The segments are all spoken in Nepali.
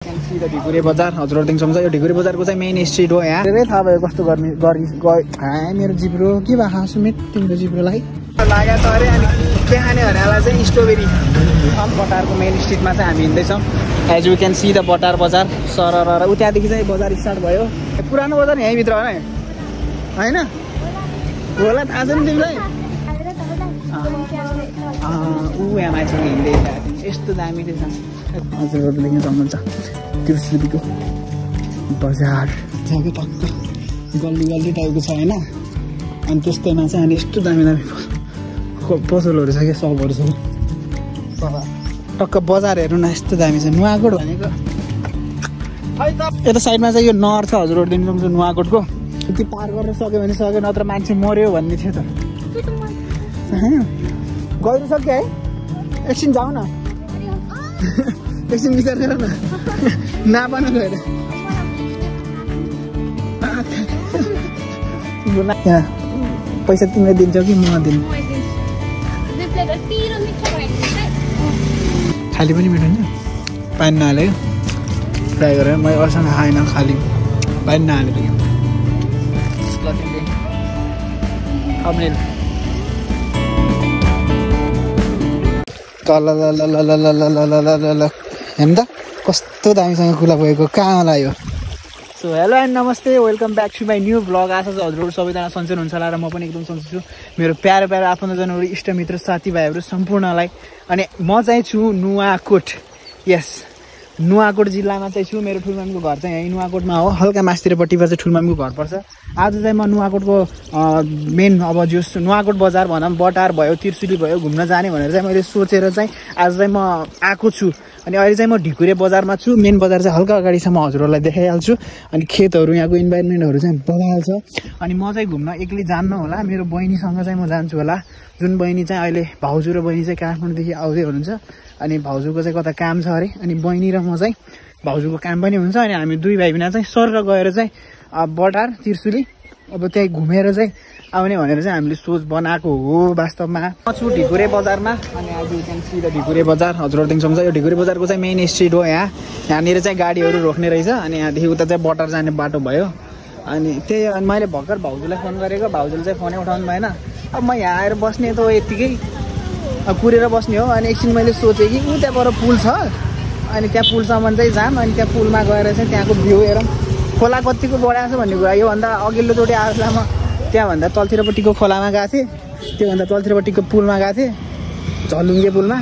ढिकुरे बजार हजुरदेखि सम्झ यो ढिकुरे बजारको चाहिँ मेन स्ट्रिट हो यहाँ धेरै थाहा भयो कस्तो गर्ने मेरो जिब्रो के भएको सुमित तिम्रो जिब्रोलाई लागेको छ अरे अनि देखाने भनेलाई चाहिँ स्ट्रबेरी बटारको मेन स्ट्रिटमा चाहिँ हामी हिँड्दैछौँ as you can see the बटार बजार सरर उ त्यहाँदेखि चाहिँ बजार स्टार्ट भयो पुरानो बजार यहीँभित्र हो होइन होला थाहा छ नि तिमीलाई ऊ यहाँ मान्छेले हिँड्दै यस्तो दामी चाहिँ छ हजुरदेखि सम्झ तिर्सुलीको बजार जहाँ टक्क गल्ली गल्ली टाइपको छ होइन अनि त्यस्तैमा चाहिँ अनि यस्तो दामी दामी पसलहरू छ क्या सपहरू छ टक्क बजार हेर्नु न यस्तो दामी छ नुवाकोट भनेको यता साइडमा चाहिँ यो नहर छ हजुरदेखि सम्झ नुवाकोटको त्यो पार गर्न सक्यो भने सक्यो नत्र मान्छे मर्यो भन्ने थियो त गइरु सक्यो है एकछिन जाऊ न एकछिन विचार गर न नापान गएर पैसा तिमीले दिन्छौ कि म दिनु खाली पनि मिठो नि पानी नहाल्यो फ्राई गरेर मैले अरूसँग खाएन खाली पानी नहालेर हेर्नु त कस्तो दामीसँग खुला भएको कहाँ लाग्यो सो हेलो एन्ड नमस्ते welcome back to my new vlog आशा छ हजुरहरू सबैजना सन्चै हुन्छ होला र म पनि एकदम सन्चै छु मेरो प्यारो प्यारो आफन्तजनहरू इष्टमित्र साथीभाइहरू सम्पूर्णलाई अनि म चाहिँ छु नुवाकोट यस नुवाकोट जिल्लामा चाहिँ छु मेरो ठुलमामको घर चाहिँ यहीँ नुवाकोटमा हो हल्का मास्तिरपट्टिबाट चाहिँ ठुलमामको घर पर्छ आज चाहिँ म नुवाकोटको मेन अब जो नुवाकोट बजार भनौँ बटार भयो तिर्सुली भयो घुम्न जाने भनेर चाहिँ मैले सोचेर चाहिँ आज चाहिँ म आएको छु अनि अहिले चाहिँ म ढिकुरे बजारमा छु मेन बजार चाहिँ हल्का अगाडिसम्म हजुरहरूलाई देखाइहाल्छु अनि खेतहरू यहाँको इन्भाइरोमेन्टहरू चाहिँ बगाल छ अनि म चाहिँ घुम्न एक्लै जान्न होला मेरो बहिनीसँग चाहिँ म जान्छु होला जुन बहिनी चाहिँ अहिले भाउजू र बहिनी चाहिँ काठमाडौँदेखि आउँदै हुनुहुन्छ अनि भाउजूको चाहिँ कता काम छ अरे अनि बहिनी र म चाहिँ भाउजूको काम पनि हुन्छ अनि हामी दुई भाइ बिना चाहिँ सर गएर चाहिँ बटार तिर्सुली अब त्यही घुमेर चाहिँ आउने भनेर चाहिँ हामीले सोच बनाएको हो वास्तवमा म छु ढिकुरे बजारमा अनि आज यु क्यान सी द ढिकुरे बजार हजुरदेखि सम्झ यो ढिकुरे बजारको चाहिँ मेन स्ट्रिट हो यहाँनिर चाहिँ गाडीहरू रोक्ने रहेछ अनि यहाँदेखि उता चाहिँ बटार जाने बाटो भयो अनि त्यही अनि मैले भर्खर भाउजूलाई फोन गरेको भाउजूले चाहिँ फोनै उठाउनु भएन अब म यहाँ आएर बस्ने त यत्तिकै कुरेर बस्ने हो अनि एकछिन मैले सोचेँ कि ऊ त्यहाँबाट पुल छ अनि त्यहाँ पुलसम्म चाहिँ जाम अनि त्यहाँ पुलमा गएर चाहिँ त्यहाँको भ्यू हेरौँ खोला कतिको बढाएको छ भन्ने कुरा योभन्दा अघिल्लोचोटि आएर म त्यहाँभन्दा तलतिरपट्टिको खोलामा गएको थिएँ त्योभन्दा तलतिरपट्टिको पुलमा गएको थिएँ झलुङ्गे पुलमा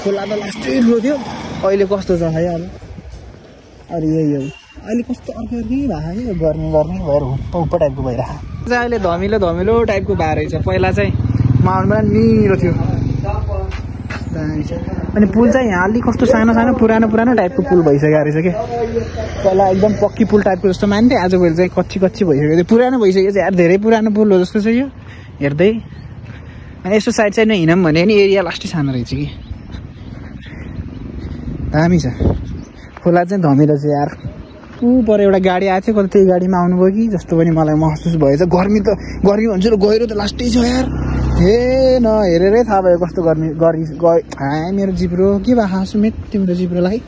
खोला त लास्टै ठुलो थियो अहिले कस्तो छ है अब अरू यही हो अहिले कस्तो अर्कै भएको गर्मी भएर हुप्प टाइपको भइरहेको चाहिँ अहिले धमिलो टाइपको भएर रहेछ पहिला चाहिँ माउन्टमा निरो थियो अनि पुल चाहिँ यहाँ अलिक कस्तो सानो पुरानो टाइपको पुल भइसकेको रहेछ कि पहिला एकदम पक्की पुल टाइपको जस्तो मान्थे आजभोलि चाहिँ कच्ची भइसक्यो थियो पुरानो भइसक्यो चाहिँ यार धेरै पुरानो पुल हो जस्तो छ यो हेर्दै अनि यस्तो साइडमा हिँडौँ भने नि एरिया लास्टै सानो रहेछ कि दामी छ खोला चाहिँ धमिलो छ यार ऊ पर एउटा गाडी आएको थियो कति त्यही गाडीमा आउनुभयो कि जस्तो पनि मलाई महसुस भएछ गर्मी भन्छु र गहिरो त लास्टै छ यार हे न हेरेरै थाहा भयो कस्तो मेरो जिब्रो के भएको सुमित तिम्रो जिब्रोलाई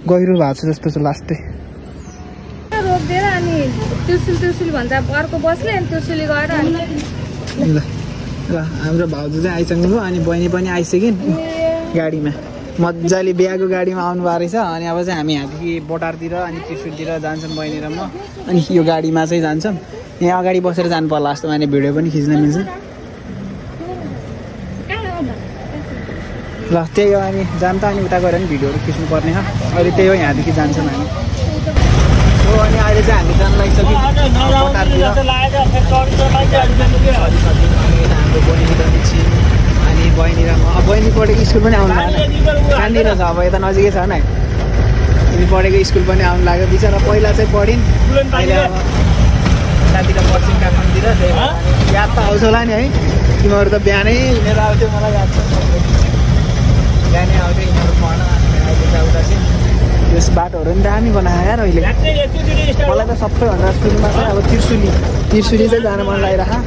गहिरो भएको छ जस्तो छ लास्टै रोक्दैन अनि तिर्सुली भन्छ अर्को बस्ने अनि तिर्सुली गएर ल हाम्रो भाउजू चाहिँ आइसक्नुभयो अनि बहिनी पनि आइसकिन् गाडीमा मजाले बिहाको गाडीमा आउनु भएको रहेछ अनि अब चाहिँ हामी यहाँदेखि बटारतिर अनि त्रिशुलतिर जान्छौँ बहिनी र म अनि यो गाडीमा चाहिँ जान्छौँ यहाँ अगाडि बसेर जानु पर्ला जस्तो अनि भिडियो पनि खिच्न मिल्छ ल त्यही हो अनि जाम त अनि उता गएर पनि भिडियोहरू खिच्नु पर्ने हो अहिले त्यही हो यहाँदेखि जान्छौँ हामी हो अनि अहिले चाहिँ हामी जान लागिसक्यौँ बटारतिर हाम्रो बहिनी पनि छिन् अनि बहिनी र म बहिनी पढेको स्कुल पनि आउनु लागेन कहाँनिर छ अब यता नजिकै छ नि अनि पढेको स्कुल पनि आउनु लाग्यो बिचरा पहिला चाहिँ पढिन् अहिले अब यतातिर पढ्छौँ काठमाडौँतिर याद त आउँछ होला नि है तिमीहरू त बिहानै हिँडेर आउँथ्यो मलाई याद छ बिहानै आउँथ्यो यिनीहरू पढ्न अहिले चाहिँ उता चाहिँ यस बाटोहरू पनि दामी बनायो यार अहिले मलाई त सबैभन्दा सुरुमा चाहिँ अब तिर्सुली चाहिँ जान मन लागिरहेको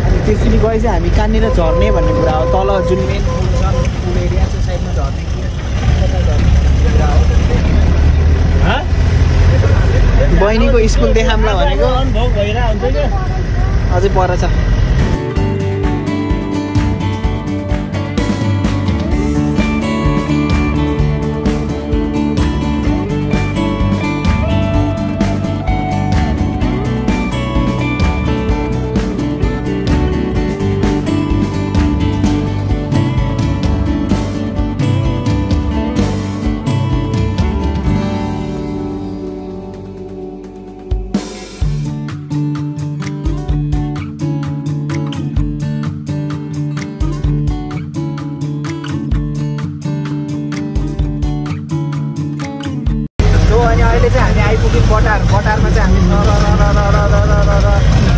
अनि तिर्सुली गए चाहिँ हामी कहाँनिर झर्ने भन्ने कुरा हो तल जुन मेन पुल छ पुल एरिया चाहिँ साइडमा झर्ने कुरा हो बहिनीको स्कुल देखाउँला भनेको अझै पर छ। हामी आइपुग्यौँ बटारमा चाहिँ हामी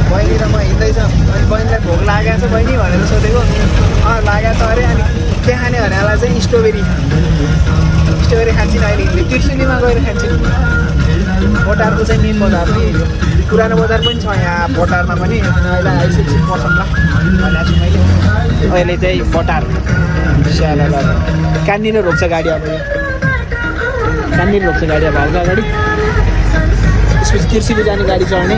बहिनी र म हिँड्दैछ। अनि बहिनीलाई भोक लागेको छ बहिनी भनेर सोधेको, लागेको छ अरे। अनि के खाने भनेलाई चाहिँ स्ट्रबेरी खान्छौँ अहिले। त्रिशुलीमा गएर खान्छौँ। बटारको चाहिँ मेन बजार हो, पुरानो बजार पनि छ यहाँ बटारमा पनि। अहिले आइसकेपछि पसौँ ल भनेको छु मैले। अहिले चाहिँ बटार स्याला कहाँनिर रोक्छ गाडी, अब कहाँनिर रोक्छ गाडी अब हल्का अगाडि। त्यसपछि तिर्सिली जाने गाडी चढ्ने।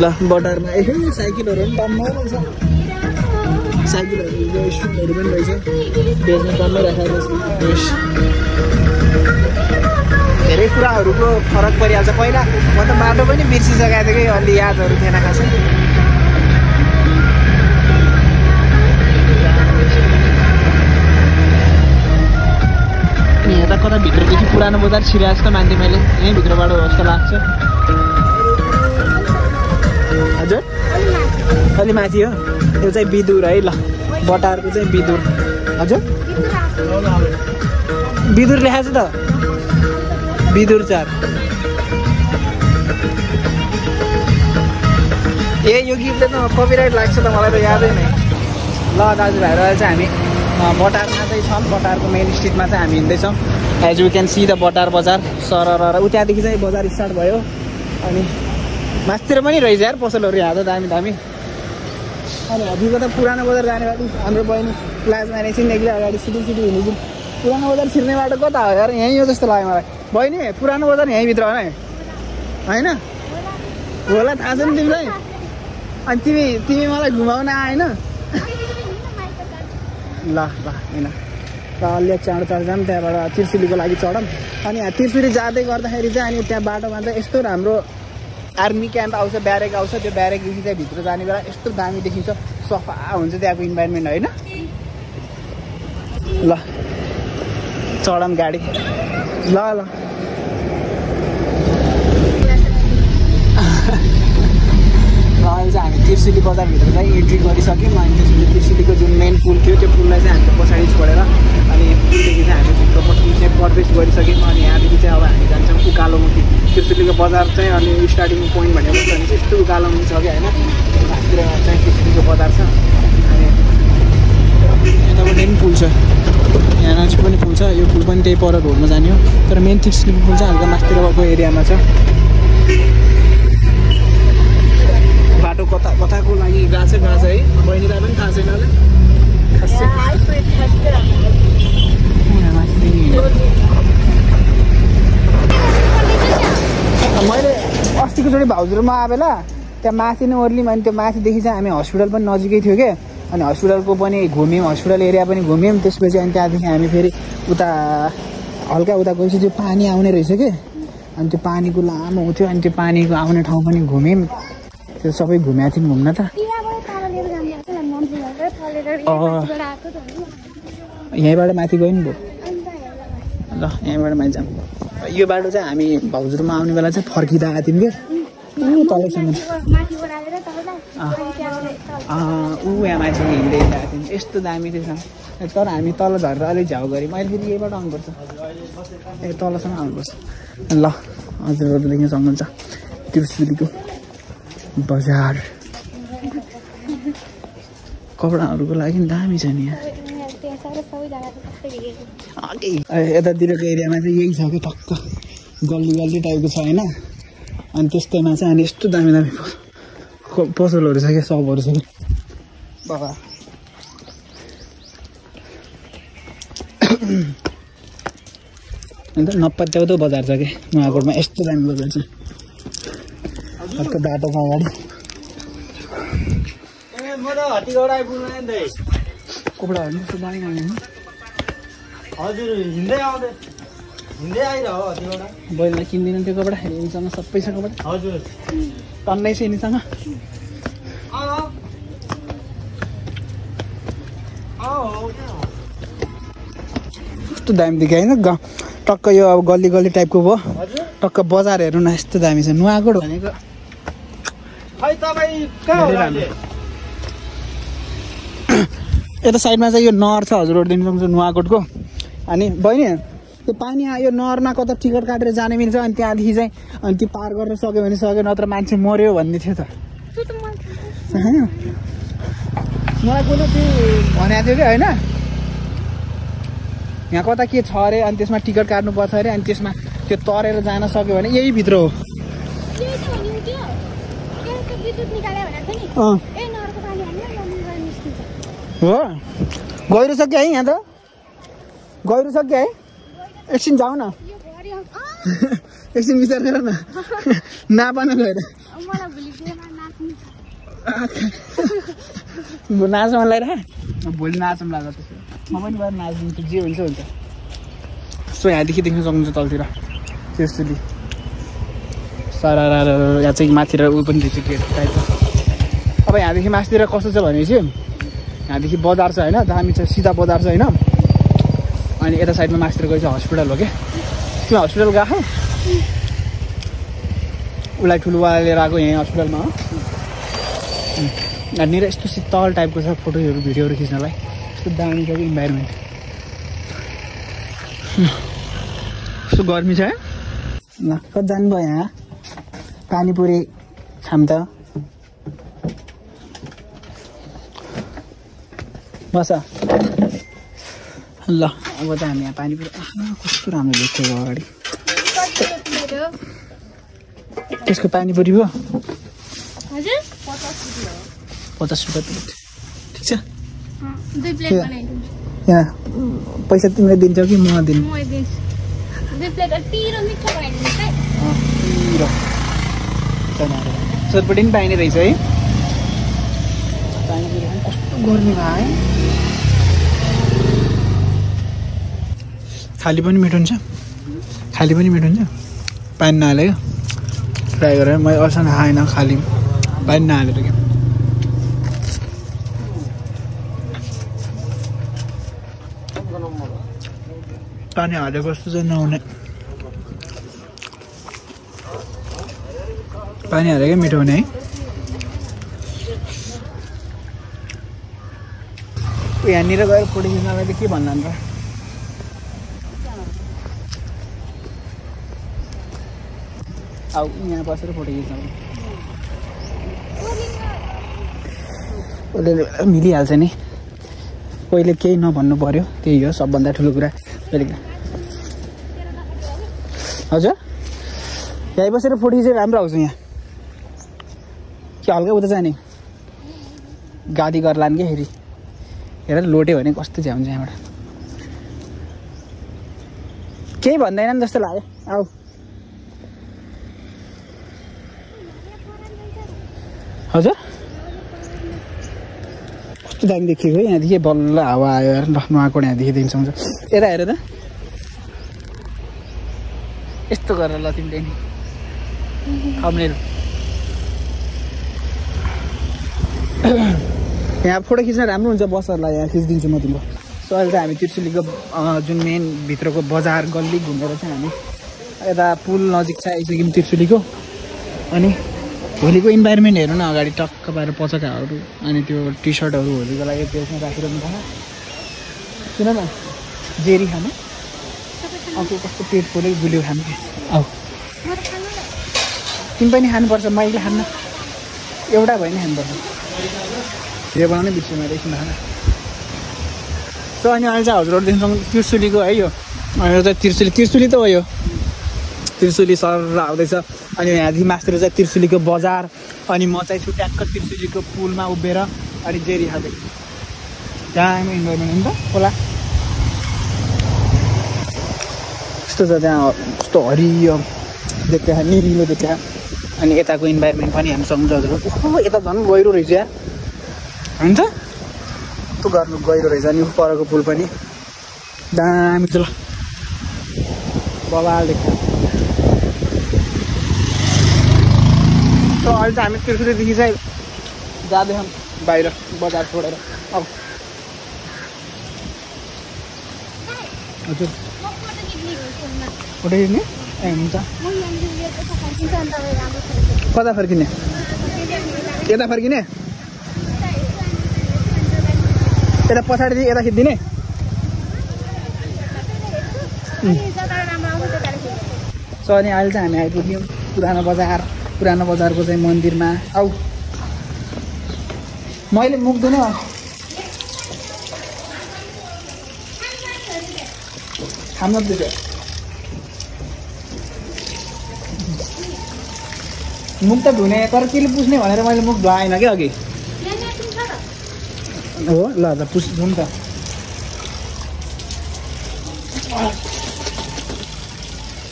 ल बटारमा साइकलहरू पनि टम्मै रहेछ। साइकलहरू स्टुलहरू पनि रहेछ, बेच्न टम्मै राखेको छ। धेरै कुराहरूको फरक परिहाल्छ। पहिला म त बाटो पनि बिर्सिसकेको थिएँ कि, अलि यादहरू थिएन खासै। यहाँ त कता भित्रदेखि पुरानो बजार छिराएको जस्तो मान्थेँ मैले, यहीँ भित्रबाट जस्तो लाग्छ। हजुर अलि माथि हो, यो चाहिँ बिदुर है। ल बटारको चाहिँ बिदुर। हजुर बिदुर लेखाएको छ त, बिदुर 4। ए यो गीतले त कपिराइट लाग्छ त मलाई त यादै नै। ल दाजुभाइहरू अहिले चाहिँ हामी बटारमा चाहिँ छौँ। बटारको मेन स्ट्रिटमा चाहिँ हामी हिँड्दैछौँ। As you can see the बटार बजार सरर। उतादेखि चाहिँ बजार स्टार्ट भयो। अनि मास्तिर पनि रहेछ यार पसलहरू यहाँ त दामी दामी। अनि हबीको त पुरानो बजार जाने बाटो हाम्रो बहिनी प्लाजमा एकछिन एक्लै अगाडि सिटी हिँड्नु। पुरानो बजार छिर्ने बाटो कता हो यार, यहीँ हो जस्तो लाग्यो मलाई। बहिनी पुरानो बजार यहीँभित्र होइन होला, थाहा छ नि तिमीलाई। अनि तिमी मलाई घुमाउन आएन। ल होइन र अलि चाँडो जाऊँ, त्यहाँबाट त्रिशुलीको लागि चढौँ। अनि यहाँ त्रिशुली जाँदै गर्दाखेरि चाहिँ अनि त्यहाँ बाटोमा चाहिँ यस्तो राम्रो आर्मी क्याम्प आउँछ, ब्यारेक आउँछ। त्यो ब्यारेकदेखि चाहिँ भित्र जाने बेला यस्तो दामी देखिन्छ, सफा हुन्छ त्यहाँको इन्भाइरोमेन्ट होइन। ल चढौँ गाडी। ल अहिले चाहिँ हामी त्रिशुली बजारभित्र चाहिँ एन्ट्री गरिसक्यौँ। अनि त्यसपछि त्रिशुलीको जुन मेन पुल थियो त्यो पुललाई चाहिँ हामीले पछाडि छोडेर अनि पुलदेखि चाहिँ हामी भित्रपट्टि चाहिँ प्रवेश गरिसक्यौँ। अनि यहाँदेखि चाहिँ अब हामी जान्छौँ उकालोमुखी। त्रिशुलीको बजार चाहिँ अनि स्टार्टिङ पोइन्ट भनेको छ भने चाहिँ यस्तो उकालोमुखी छ कि होइन। माथितिर चाहिँ त्रिशुलीको बजार छ। अनि यतापट्टि पनि पुल छ, यहाँ चाहिँ पनि पुल छ। यो पुल पनि त्यही पर रोडमा जाने हो, तर मेन त्रिशुलीको पुल चाहिँ हल्का माथितिरको एरियामा छ। बाटो कताको लागि गएको छ है, बहिनीलाई पनि थाहा छैन होला खासै। मैले अस्तिकोचोटि भाउजूमा आए बेला त्यहाँ माथि नै ओर्लियौँ। अनि त्यो माथिदेखि चाहिँ हामी हस्पिटल पनि नजिकै थियो कि, अनि हस्पिटलको पनि घुम्यौँ, हस्पिटल एरिया पनि घुम्यौँ। त्यसपछि अनि त्यहाँदेखि हामी फेरि उता हल्का उता गएपछि त्यो पानी आउने रहेछ कि, अनि त्यो पानीको लामो थियो। अनि त्यो पानीको आउने ठाउँ पनि घुम्यौँ, त्यो सबै घुमेको थियौँ घुम्न त। यहीँबाट माथि गयो नि भयो। ल यहीँबाट माथि जाऊँ। यो बाटो चाहिँ हामी भाउजूमा आउने बेला चाहिँ फर्किँदा आएको थियौँ कि तलसम्म। यहाँ माथि हिँड्दै आएको थियौँ, यस्तो दामी थियो। तर हामी तल झरेर अलिक झ्याउ गऱ्यौँ। मैले फेरि यहीँबाट आउनुपर्छ, ए तलसम्म आउनुपर्छ। ल हजुरहरूदेखि सक्नुहुन्छ त्रिशुलीको बजार। कपडाहरूको लागि दामी छ नि यहाँ। यतातिरको एरियामा चाहिँ यही छ कि टक्क गल्ली टाइपको छ होइन। अनि त्यस्तैमा चाहिँ अनि यस्तो दामी दामी पसलहरू छ क्या, सपहरू छ कि। बाबा अन्त नपत्याउँदो बजार छ कि नुवाकोटमा यस्तो दामी बजार छ अर्को बाटोको अगाडि कोपडा यस्तो दामी दामी हजुर हिँड्दै आउँदै हिँड्दै आइरह हतिबाट बैललाई किन्दिनँ त्यो कपडा यिनीसँग सबै छ कपडा हजुर टन्नै छ यिनीसँग कस्तो दामी देखियो होइन टक्क यो अब गल्ली गल्ली टाइपको भयो टक्क बजार हेर्नु न यस्तो दामी छ नुवाकोट भनेको खै तपाईँ कहाँ हो अहिले यता साइडमा चाहिँ यो नहर छ हजुरहरू सक्छ नुवाकोटको अनि बहिनी त्यो पानी आयो नहरमा कता टिकट काटेर जाने मिल्छ अनि त्यहाँदेखि चाहिँ अनि त्यो पार गर्न सक्यो भने सक्यो नत्र मान्छे मर्यो भन्ने थियो त मलाई कसले त्यो भनेको थियो कि होइन यहाँ कता के छ अरे अनि त्यसमा टिकट काट्नुपर्छ अरे अनि त्यसमा त्यो तरेर जान सक्यो भने यही भित्र हो हो गहिरो सक्यो है यहाँ त गहिरो सक्यो है एकछिन जाऊ न एकछिन विचार गर न नापन गएर नाच मन लगाएर भोलि नाचौँ लाग्छ त्यसो म पनि गएर नाचिदिन्छु जे हुन्छ हुन्छ सो यहाँदेखि देख्न सक्नुहुन्छ तलतिर त्यसरी सारा यहाँ चाहिँ माथि र उयो पनि रहेछ गेट टाइपको अब यहाँदेखि माथितिर कस्तो छ भनेपछि यहाँदेखि बजार छ होइन दामी छ सिधा बजार छ होइन अनि यता साइडमा माथितिर गएपछि हस्पिटल हो क्या त्यो हस्पिटल गएको उसलाई ठुलोवाला लिएर आएको यहीँ हस्पिटलमा हो यहाँनिर यस्तो शीतल टाइपको छ फोटोहरू भिडियोहरू खिच्नलाई यस्तो दामी छ कि इन्भाइरोमेन्ट कस्तो गर्मी छ है ल कति जानुभयो यहाँ पानीपुरी खाम त बस ल अब त हामी यहाँ पानीपुरी कस्तो राम्रो देख्थ्यो अगाडि त्यसको पानीपुरी हो 50 रुपियाँ प्लेट ठिक छ यहाँ पैसा तिमीले दिन्छौ कि म दिनु सोधपट्टि पनि पाइने रहेछ है पानीपुरी पनि कस्तो गर्मी भयो है खाली पनि मिठो हुन्छ खाली पनि मिठो हुन्छ पानी नहालेको ट्राई गरेर मैले अरूसँग खाएन खाली पानी नहालेर क्या पानी हालेको जस्तो चाहिँ नहुने पानी हालेकै मिठो हुने है यहाँनिर गएर फोटो खिच्नलाई त के भन्नु अन्त अब यहाँ बसेर फोटो खिच्नु उसले मिलिहाल्छ नि पहिले केही नभन्नु पर्यो त्यही हो सबभन्दा ठुलो कुरा हजुर यहीँ बसेर फोटो खिचेर राम्रो आउँछ यहाँ के हल्का उता जाने गाडी गरेर लाने क्या फेरि हेर लोट्यो भने कस्तो चाहिँ हुन्छ यहाँबाट केही भन्दैन जस्तो लाग्यो आऊ हजुर कस्तो दामी देखिएको है यहाँदेखि बल्ल हावा आयो हेर नुहाको यहाँदेखि देखिन्छ यता हेर त यस्तो गरेर ल तिमीले नि थम्बनेल यहाँ फोटो खिच्न राम्रो हुन्छ बसहरूलाई यहाँ खिचिदिन्छु म तिम्रो सो अहिले चाहिँ हामी त्रिशुलीको जुन मेन भित्रको बजार गल्ली घुमेर चाहिँ हामी यता पुल नजिक छ आइसक्यौँ त्रिशुलीको अनि भोलिको इन्भाइरोमेन्ट हेर्नु न अगाडि टक्क पारेर पचकाहरू अनि त्यो टी सर्टहरू भोलिको लागि त्यसमा राखिरहनु थाहा सुन न जेरी खानु अर्को कस्तो पेट पोल्यो गुलियो खानु आऊ तिमी पनि खानुपर्छ मैले खान्न एउटा भयो नि खानुपर्छ भिडियो बनाउनै बिर्सेँ मैले एकछिन खाना सो अनि अहिले चाहिँ हजुरहरूदेखि त्रिशुलीको है यो अहिले चाहिँ त्रिशुली त हो यो त्रिशुली सर आउँदैछ अनि यहाँदेखि मास्तिर चाहिँ त्रिशुलीको बजार अनि म चाहिँ छु ट्याक्क त्रिशुलीको पुलमा उभिएर अनि जेरी खाँदै दामी इन्भाइरोमेन्ट हो नि त खोला यस्तो छ त्यहाँ यस्तो हरियो देखा निरिलो देखा अनि यताको इन्भाइरोमेन्ट पनि हामी सक्नुहुन्छ हजुर यता झन् गहिरो रहेछ यार हुन्छ त्यो गर्नु गहिरो रहेछ अनि परको पुल पनि दामी छ ल बबाल देखा अहिले चाहिँ हामी त्रिशुलीदेखि चाहिँ जाँदैछौँ बाहिर बजार छोडेर अब हजुर फोटो खिच्ने ए हुन्छ कता फर्किने यता फर्किने यता पछाडिदेखि यता खिचिदिने सो अनि अहिले चाहिँ हामी आइपुग्यौँ पुरानो बजारको चाहिँ मन्दिरमा आऊ मैले मुख दिनु खान दिन्छ मुख त धुने तर केले पुस्ने भनेर मैले मुख धुवाएन क्या अघि हो ल त पुस्नु नि त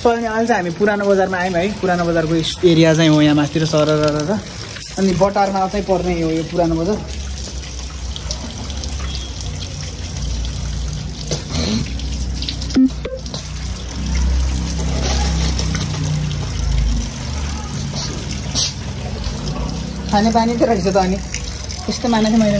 सो अनि अहिले चाहिँ हामी पुरानो बजारमा आयौँ है पुरानो बजारको एरिया चाहिँ हो यहाँ माथितिर सर अनि बटारमा चाहिँ पर्ने हो यो पुरानो बजार खाने पानी त रहेछ त अनि त्यस्तो मानेको मैले